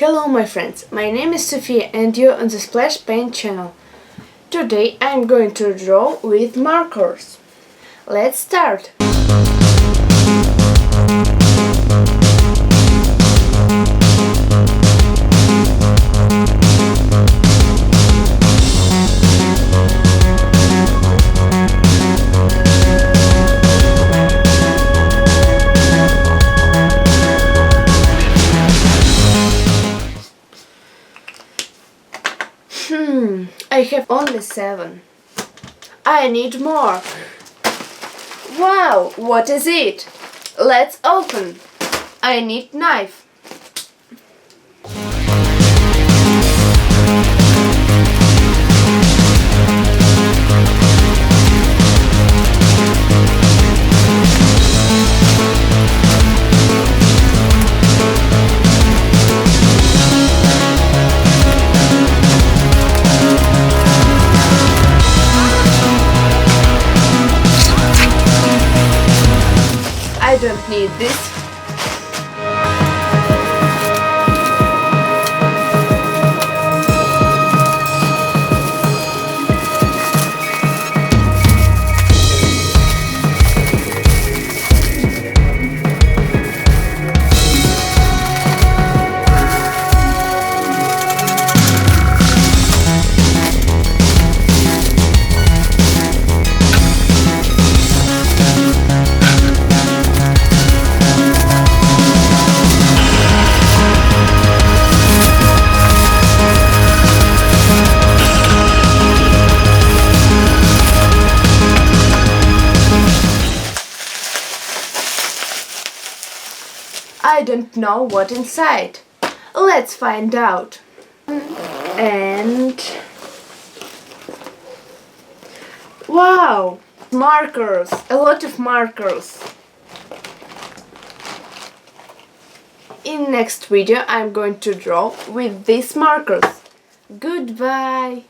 Hello my friends, my name is Sophia and you're on the Splash Paint channel. Today I'm going to draw with markers. Let's start! I have only 7. I need more. Wow, what is it? Let's open. I need knife. I don't need this. I don't know what inside. Let's find out. And wow! Markers! A lot of markers! In next video I'm going to draw with these markers. Goodbye!